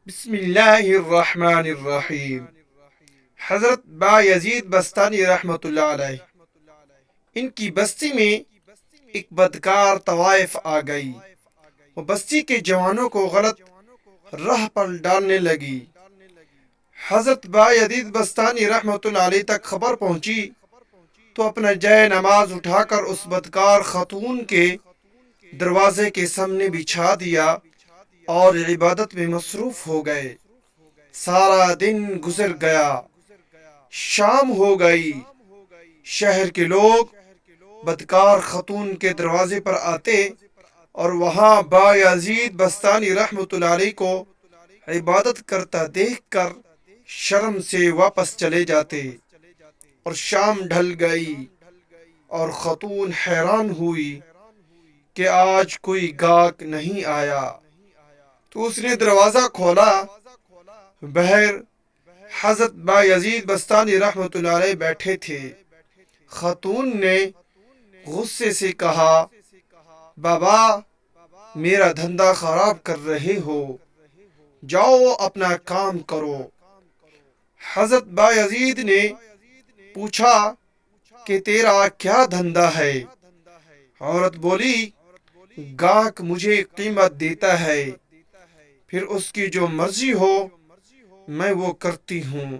بسم اللہ الرحمن الرحیم۔ حضرت با یزید بستانی رحمۃ اللہ علیہ، ان کی بستی میں ایک بدکار طوائف آ گئی۔ وہ بستی کے جوانوں کو غلط راہ پر ڈالنے لگی۔ حضرت با یزید بستانی رحمۃ اللہ علیہ تک خبر پہنچی تو اپنا جے نماز اٹھا کر اس بدکار خاتون کے دروازے کے سامنے بچھا دیا اور عبادت میں مصروف ہو گئے۔ سارا دن گزر گیا، شام ہو گئی۔ شہر کے لوگ بدکار خاتون کے دروازے پر آتے اور وہاں با یزید بستانی رحمۃ اللہ علیہ کو عبادت کرتا دیکھ کر شرم سے واپس چلے جاتے، اور شام ڈھل گئی اور خاتون حیران ہوئی کہ آج کوئی گاہک نہیں آیا، تو اس نے دروازہ کھولا۔ بہر حضرت با یزید بستانی رحمۃ اللہ علیہ بیٹھے تھے۔ خاتون نے غصے سے کہا، بابا میرا دھندا خراب کر رہے ہو، جاؤ اپنا کام کرو۔ حضرت با یزید نے پوچھا کہ تیرا کیا دھندا ہے؟ عورت بولی، گاہک مجھے قیمت دیتا ہے، پھر اس کی جو مرضی ہو میں وہ کرتی ہوں۔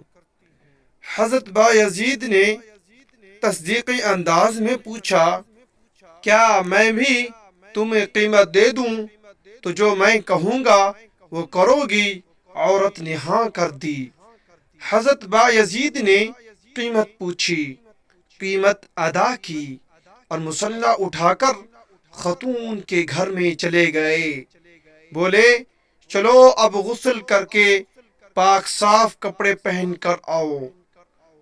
حضرت با یزید نے تصدیقی انداز میں پوچھا، کیا میں بھی تمہیں قیمت دے دوں تو جو میں کہوں گا وہ کرو گی؟ عورت نے ہاں کر دی۔ حضرت با یزید نے قیمت پوچھی، قیمت ادا کی اور مسلح اٹھا کر خاتون کے گھر میں چلے گئے۔ بولے، چلو اب غسل کر کے پاک صاف کپڑے پہن کر آؤ۔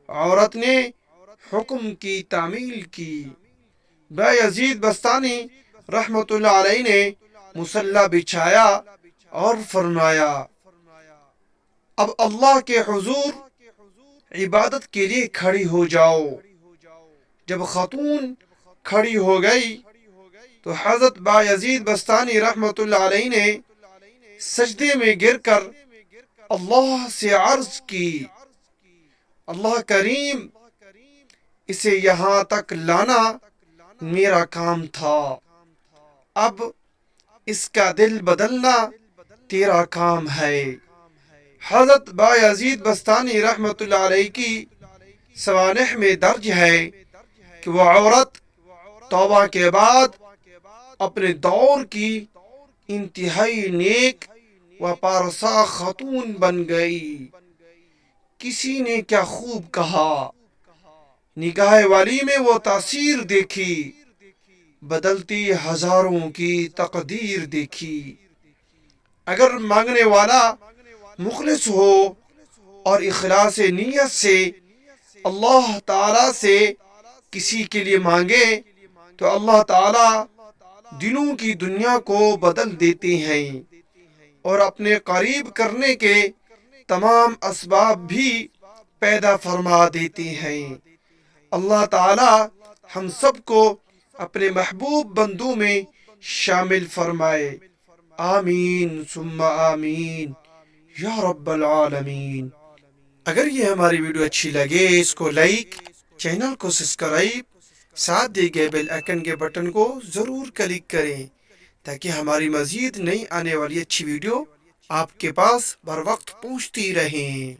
عورت نے حکم کی تعمیل کی۔ با یزید بستانی رحمۃ اللہ علیہ نے مصلی بچھایا اور فرمایا، اب اللہ کے حضور عبادت کے لیے کھڑی ہو جاؤ۔ جب خاتون کھڑی ہو گئی تو حضرت با یزید بستانی رحمۃ اللہ علیہ نے سجدے میں گر کر اللہ سے عرض کی، اللہ کریم، اسے یہاں تک لانا میرا کام تھا، اب اس کا دل بدلنا تیرا کام ہے۔ حضرت با یزید بستانی رحمۃ اللہ علیہ کی سوانح میں درج ہے کہ وہ عورت توبہ کے بعد اپنے دور کی انتہائی نیک و پارسا خاتون بن گئی۔ کسی نے کیا خوب کہا، نگاہ والی میں وہ تاثیر دیکھی، بدلتی ہزاروں کی تقدیر دیکھی۔ اگر مانگنے والا مخلص ہو اور اخلاص نیت سے اللہ تعالی سے کسی کے لیے مانگے تو اللہ تعالی دلوں کی دنیا کو بدل دیتے ہیں اور اپنے قریب کرنے کے تمام اسباب بھی پیدا فرما دیتے ہیں۔ اللہ تعالی ہم سب کو اپنے محبوب بندوں میں شامل فرمائے، آمین ثم آمین یا رب العالمین۔ اگر یہ ہماری ویڈیو اچھی لگے اس کو لائک، چینل کو سبسکرائب، ساتھ دیے گئے بیل آئیکن کے بٹن کو ضرور کلک کریں تاکہ ہماری مزید نئی آنے والی اچھی ویڈیو آپ کے پاس بر وقت پہنچتی رہیں۔